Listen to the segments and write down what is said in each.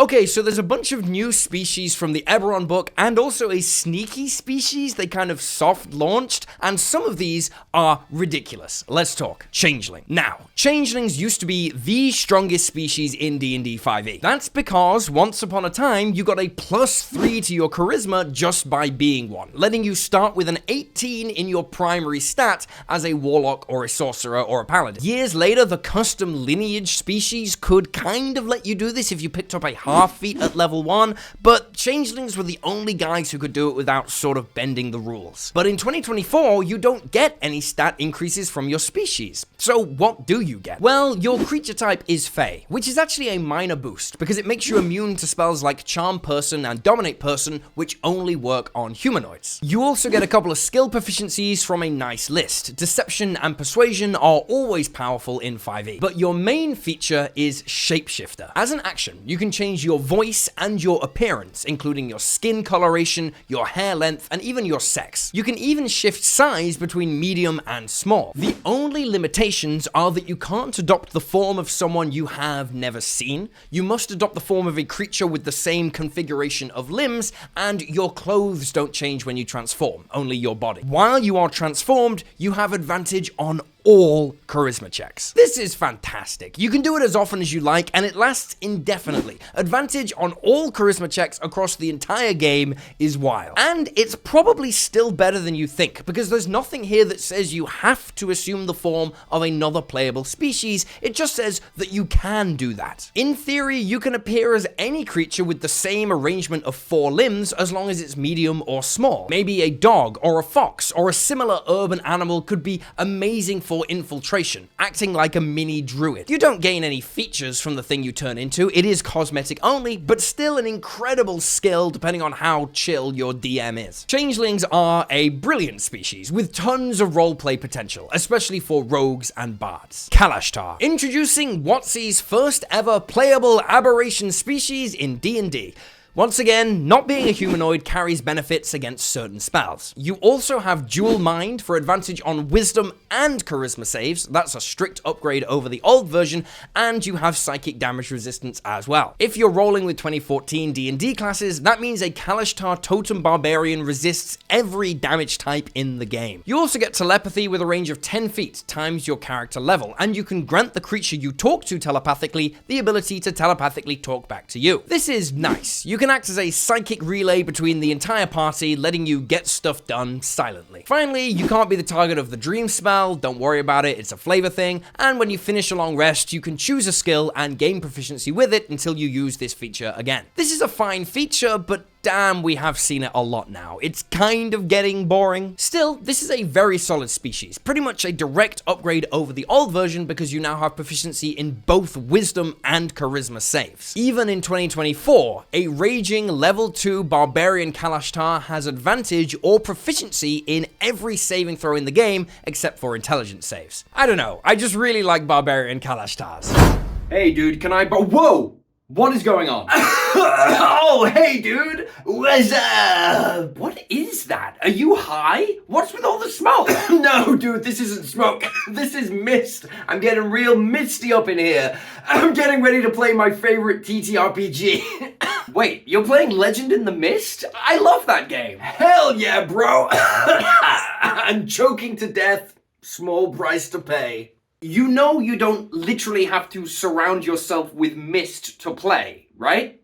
Okay, so there's a bunch of new species from the Eberron book and also a sneaky species they kind of soft launched, and some of these are ridiculous. Let's talk Changeling. Now, Changelings used to be the strongest species in D&D 5e. That's because once upon a time, you got a +3 to your charisma just by being one, letting you start with an 18 in your primary stat as a warlock or a sorcerer or a paladin. Years later, the custom lineage species could kind of let you do this if you picked up a half feat at level 1, but Changelings were the only guys who could do it without sort of bending the rules. But in 2024, you don't get any stat increases from your species. So what do you get? Well, your creature type is Fey, which is actually a minor boost because it makes you immune to spells like Charm Person and Dominate Person, which only work on humanoids. You also get a couple of skill proficiencies from a nice list. Deception and Persuasion are always powerful in 5e, but your main feature is Shapeshifter. As an action, you can change your voice and your appearance, including your skin coloration, your hair length, and even your sex. You can even shift size between medium and small. The only limitations are that you can't adopt the form of someone you have never seen. You must adopt the form of a creature with the same configuration of limbs, and your clothes don't change when you transform, only your body. While you are transformed, you have advantage on all charisma checks. This is fantastic. You can do it as often as you like, and it lasts indefinitely. Advantage on all charisma checks across the entire game is wild. And it's probably still better than you think, because there's nothing here that says you have to assume the form of another playable species. It just says that you can do that. In theory, you can appear as any creature with the same arrangement of 4 limbs as long as it's medium or small. Maybe a dog or a fox or a similar urban animal could be amazing for infiltration, acting like a mini druid. You don't gain any features from the thing you turn into, it is cosmetic only, but still an incredible skill depending on how chill your DM is. Changelings are a brilliant species with tons of roleplay potential, especially for rogues and bards. Kalashtar, introducing WotC's first ever playable aberration species in D&D. Once again, not being a humanoid carries benefits against certain spells. You also have Dual Mind for advantage on Wisdom and Charisma saves. That's a strict upgrade over the old version, and you have Psychic Damage Resistance as well. If you're rolling with 2014 D&D classes, that means a Kalashtar Totem Barbarian resists every damage type in the game. You also get Telepathy with a range of 10 feet times your character level, and you can grant the creature you talk to telepathically the ability to telepathically talk back to you. This is nice. You can act as a psychic relay between the entire party, letting you get stuff done silently. Finally, you can't be the target of the dream spell, don't worry about it, it's a flavor thing, and when you finish a long rest, you can choose a skill and gain proficiency with it until you use this feature again. This is a fine feature, but damn, we have seen it a lot now. It's kind of getting boring. Still, this is a very solid species, pretty much a direct upgrade over the old version because you now have proficiency in both Wisdom and Charisma saves. Even in 2024, a raging level 2 Barbarian Kalashtar has advantage or proficiency in every saving throw in the game except for intelligence saves. I don't know, I just really like Barbarian Kalastars. Hey dude, can I whoa! What is going on? Oh, hey dude! What's up? What is that? Are you high? What's with all the smoke? No, dude, this isn't smoke. This is mist. I'm getting real misty up in here. I'm getting ready to play my favorite TTRPG. Wait, you're playing Legend in the Mist? I love that game. Hell yeah, bro. I'm choking to death. Small price to pay. You know you don't literally have to surround yourself with mist to play, right?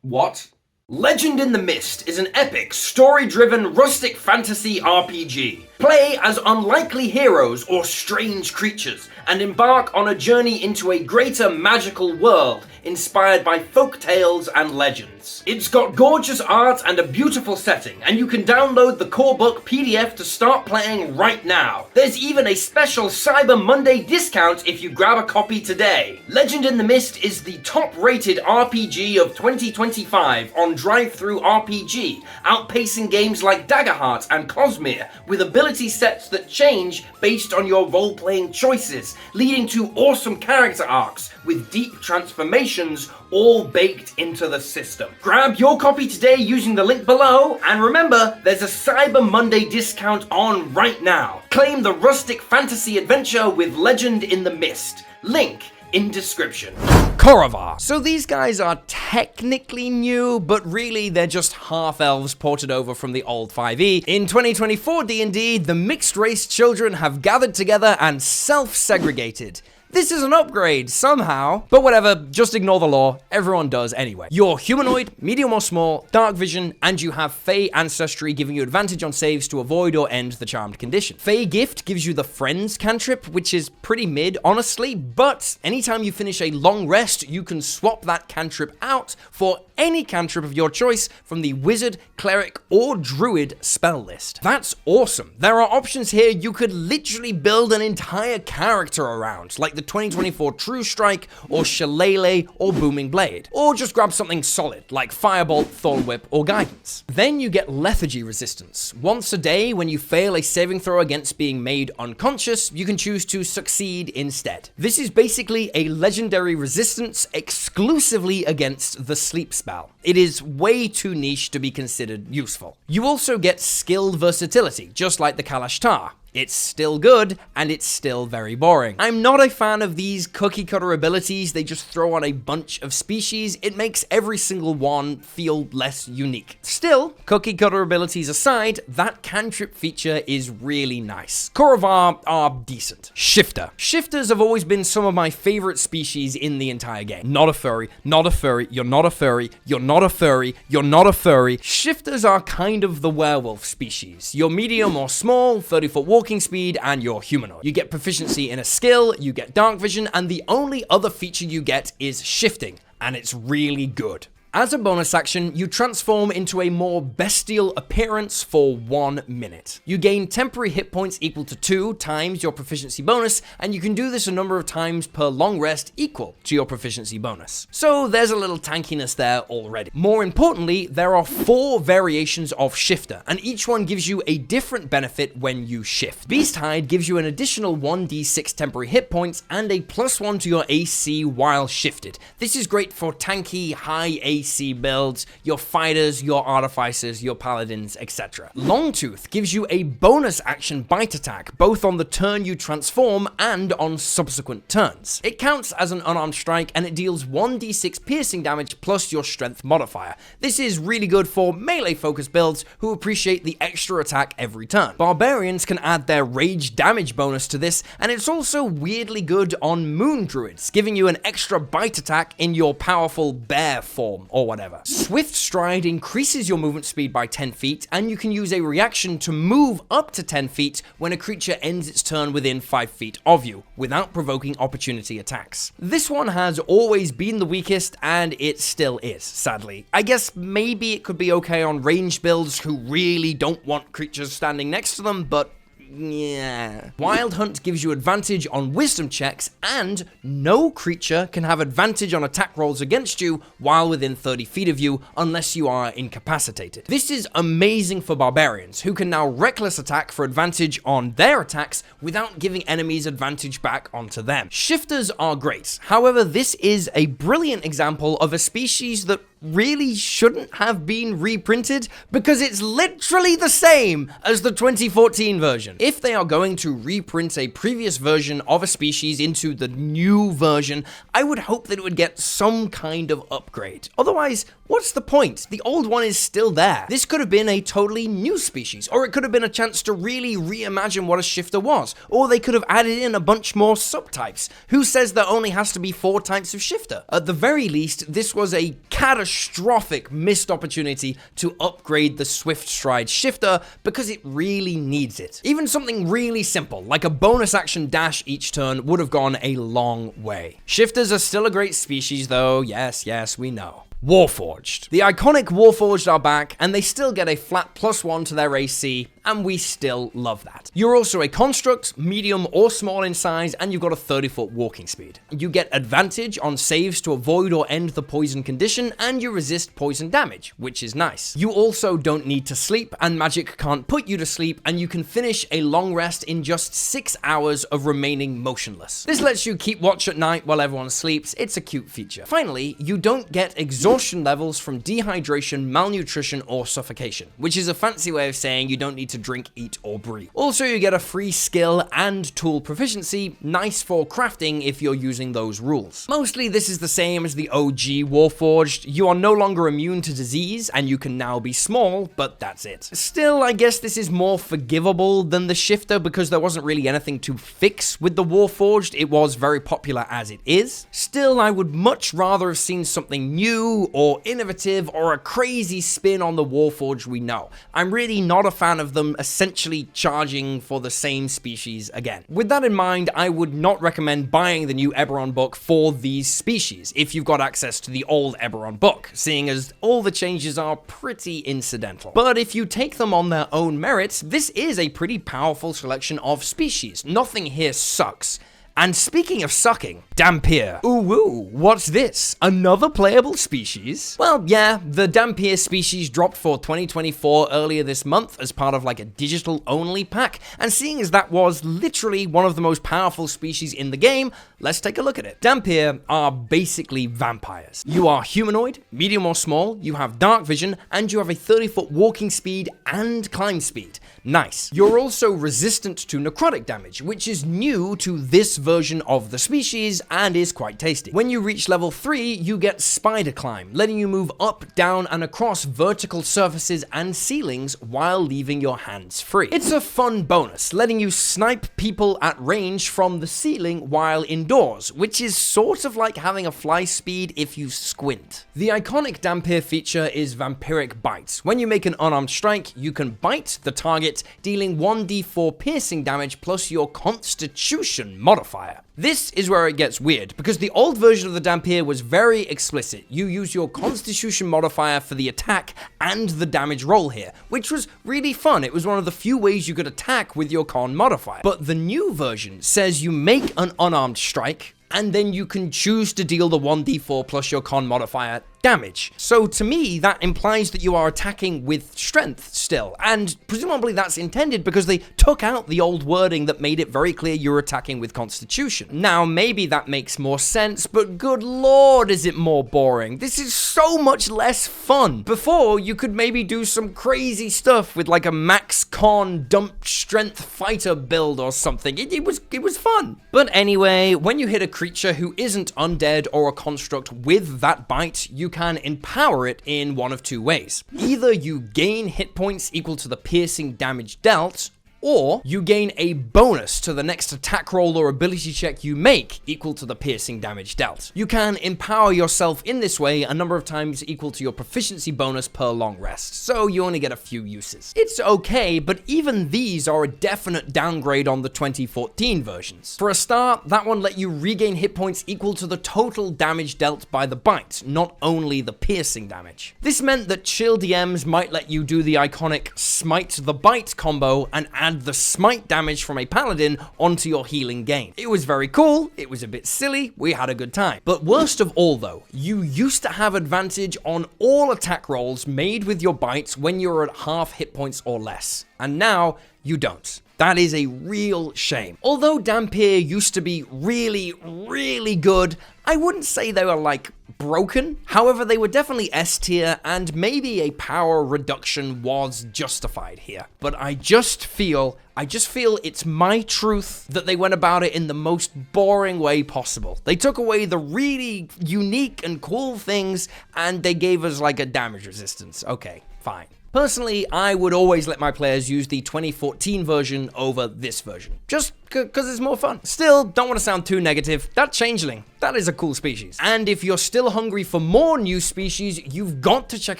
What? Legend in the Mist is an epic, story-driven, rustic fantasy RPG. Play as unlikely heroes or strange creatures, and embark on a journey into a greater magical world inspired by folk tales and legends. It's got gorgeous art and a beautiful setting, and you can download the core book PDF to start playing right now. There's even a special Cyber Monday discount if you grab a copy today. Legend in the Mist is the top-rated RPG of 2025 on DriveThruRPG, outpacing games like Daggerheart and Cosmere, with ability sets that change based on your role-playing choices, leading to awesome character arcs with deep transformations all baked into the system. Grab your copy today using the link below, and remember, there's a Cyber Monday discount on right now. Claim the rustic fantasy adventure with Legend in the Mist. Link in description. Khoravar. So these guys are technically new, but really they're just half-elves ported over from the old 5e. In 2024 D&D, the mixed-race children have gathered together and self-segregated. This is an upgrade, somehow. But whatever, just ignore the law. Everyone does anyway. You're humanoid, medium or small, dark vision, and you have Fey ancestry giving you advantage on saves to avoid or end the charmed condition. Fey gift gives you the Friends cantrip, which is pretty mid, honestly, but anytime you finish a long rest, you can swap that cantrip out for any cantrip of your choice from the Wizard, Cleric, or Druid spell list. That's awesome. There are options here you could literally build an entire character around, like the 2024 True Strike, or Shillelagh, or Booming Blade. Or just grab something solid, like Firebolt, Thorn Whip, or Guidance. Then you get Lethargy resistance. Once a day, when you fail a saving throw against being made unconscious, you can choose to succeed instead. This is basically a legendary resistance exclusively against the sleep spell. It is way too niche to be considered useful. You also get skilled versatility, just like the Kalashtar. It's still good, and it's still very boring. I'm not a fan of these cookie-cutter abilities. They just throw on a bunch of species. It makes every single one feel less unique. Still, cookie-cutter abilities aside, that cantrip feature is really nice. Khoravar are decent. Shifter. Shifters have always been some of my favorite species in the entire game. Not a furry, not a furry, you're not a furry, you're not a furry, you're not a furry. Shifters are kind of the werewolf species. You're medium or small, 30-foot walking speed, and you're humanoid. You get proficiency in a skill, you get dark vision, and the only other feature you get is shifting, and it's really good. As a bonus action, you transform into a more bestial appearance for 1 minute. You gain temporary hit points equal to 2 times your proficiency bonus, and you can do this a number of times per long rest equal to your proficiency bonus. So there's a little tankiness there already. More importantly, there are 4 variations of Shifter, and each one gives you a different benefit when you shift. Beasthide gives you an additional 1d6 temporary hit points and a +1 to your AC while shifted. This is great for tanky, high AC builds, your fighters, your artificers, your paladins, etc. Longtooth gives you a bonus action bite attack, both on the turn you transform and on subsequent turns. It counts as an unarmed strike, and it deals 1d6 piercing damage plus your strength modifier. This is really good for melee focused builds who appreciate the extra attack every turn. Barbarians can add their rage damage bonus to this, and it's also weirdly good on moon druids, giving you an extra bite attack in your powerful bear form, or whatever. Swift Stride increases your movement speed by 10 feet, and you can use a reaction to move up to 10 feet when a creature ends its turn within 5 feet of you, without provoking opportunity attacks. This one has always been the weakest, and it still is, sadly. I guess maybe it could be okay on ranged builds who really don't want creatures standing next to them, but yeah. Wild Hunt gives you advantage on wisdom checks, and no creature can have advantage on attack rolls against you while within 30 feet of you unless you are incapacitated. This is amazing for barbarians, who can now reckless attack for advantage on their attacks without giving enemies advantage back onto them. Shifters are great. However, this is a brilliant example of a species that really shouldn't have been reprinted because it's literally the same as the 2014 version. If they are going to reprint a previous version of a species into the new version, I would hope that it would get some kind of upgrade. Otherwise, what's the point? The old one is still there. This could have been a totally new species, or it could have been a chance to really reimagine what a shifter was, or they could have added in a bunch more subtypes. Who says there only has to be 4 types of shifter? At the very least, this was a catastrophic missed opportunity to upgrade the Swift Stride shifter because it really needs it. Even something really simple, like a bonus action dash each turn, would have gone a long way. Shifters are still a great species though, yes, we know. Warforged. The iconic Warforged are back, and they still get a flat +1 to their AC, and we still love that. You're also a construct, medium or small in size, and you've got a 30-foot walking speed. You get advantage on saves to avoid or end the poison condition, and you resist poison damage, which is nice. You also don't need to sleep, and magic can't put you to sleep, and you can finish a long rest in just 6 hours of remaining motionless. This lets you keep watch at night while everyone sleeps. It's a cute feature. Finally, you don't get exhausted exhaustion levels from dehydration, malnutrition, or suffocation, which is a fancy way of saying you don't need to drink, eat, or breathe. Also, you get a free skill and tool proficiency, nice for crafting if you're using those rules. Mostly this is the same as the OG Warforged. You are no longer immune to disease, and you can now be small, but that's it. Still, I guess this is more forgivable than the shifter because there wasn't really anything to fix with the Warforged. It was very popular as it is. Still, I would much rather have seen something new or innovative or a crazy spin on the Warforged we know. I'm really not a fan of them essentially charging for the same species again. With that in mind, I would not recommend buying the new Eberron book for these species if you've got access to the old Eberron book, seeing as all the changes are pretty incidental. But if you take them on their own merits, this is a pretty powerful selection of species. Nothing here sucks. And speaking of sucking, Dhampir. Ooh, what's this? Another playable species? Well, yeah, the Dhampir species dropped for 2024 earlier this month as part of like a digital-only pack, and seeing as that was literally one of the most powerful species in the game, let's take a look at it. Dhampir are basically vampires. You are humanoid, medium or small, you have dark vision, and you have a 30-foot walking speed and climb speed. Nice. You're also resistant to necrotic damage, which is new to this version of the species and is quite tasty. When you reach level 3, you get spider climb, letting you move up, down, and across vertical surfaces and ceilings while leaving your hands free. It's a fun bonus, letting you snipe people at range from the ceiling while indoors, which is sort of like having a fly speed if you squint. The iconic Dhampir feature is Vampiric Bite. When you make an unarmed strike, you can bite the target, dealing 1d4 piercing damage plus your Constitution modifier. This is where it gets weird, because the old version of the Dhampir was very explicit. You use your Constitution modifier for the attack and the damage roll here, which was really fun. It was one of the few ways you could attack with your Con modifier. But the new version says you make an unarmed strike, and then you can choose to deal the 1d4 plus your Con modifier damage. So to me, that implies that you are attacking with strength still, and presumably that's intended because they took out the old wording that made it very clear you're attacking with Constitution. Now, maybe that makes more sense, but good lord, is it more boring. This is so much less fun. Before, you could maybe do some crazy stuff with like a max Con dump strength fighter build or something. It was fun. But anyway, when you hit a creature who isn't undead or a construct with that bite, you can empower it in one of two ways. Either you gain hit points equal to the piercing damage dealt, or you gain a bonus to the next attack roll or ability check you make equal to the piercing damage dealt. You can empower yourself in this way a number of times equal to your proficiency bonus per long rest, so you only get a few uses. It's okay, but even these are a definite downgrade on the 2014 versions. For a start, that one let you regain hit points equal to the total damage dealt by the bite, not only the piercing damage. This meant that chill DMs might let you do the iconic Smite the Bite combo and add the smite damage from a paladin onto your healing gain. It was very cool, it was a bit silly, we had a good time. But worst of all though, you used to have advantage on all attack rolls made with your bites when you're at half hit points or less. And now, you don't. That is a real shame. Although Dhampir used to be really, really good, I wouldn't say they were like broken. However, they were definitely S tier, and maybe a power reduction was justified here. But I just feel it's my truth that they went about it in the most boring way possible. They took away the really unique and cool things, and they gave us like a damage resistance. Okay, fine. Personally, I would always let my players use the 2014 version over this version, just because it's more fun. Still, don't want to sound too negative, that Changeling, that is a cool species. And if you're still hungry for more new species, you've got to check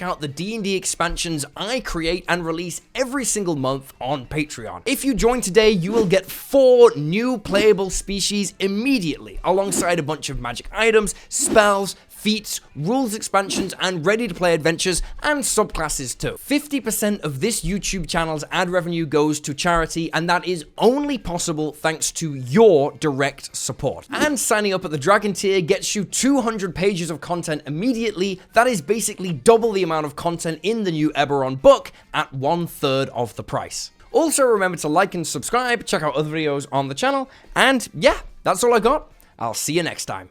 out the D&D expansions I create and release every single month on Patreon. If you join today, you will get 4 new playable species immediately, alongside a bunch of magic items, spells, feats, rules expansions, and ready-to-play adventures, and subclasses too. 50% of this YouTube channel's ad revenue goes to charity, and that is only possible thanks to your direct support. And signing up at the Dragon tier gets you 200 pages of content immediately. That is basically double the amount of content in the new Eberron book at 1/3 of the price. Also, remember to like and subscribe, check out other videos on the channel, and yeah, that's all I got. I'll see you next time.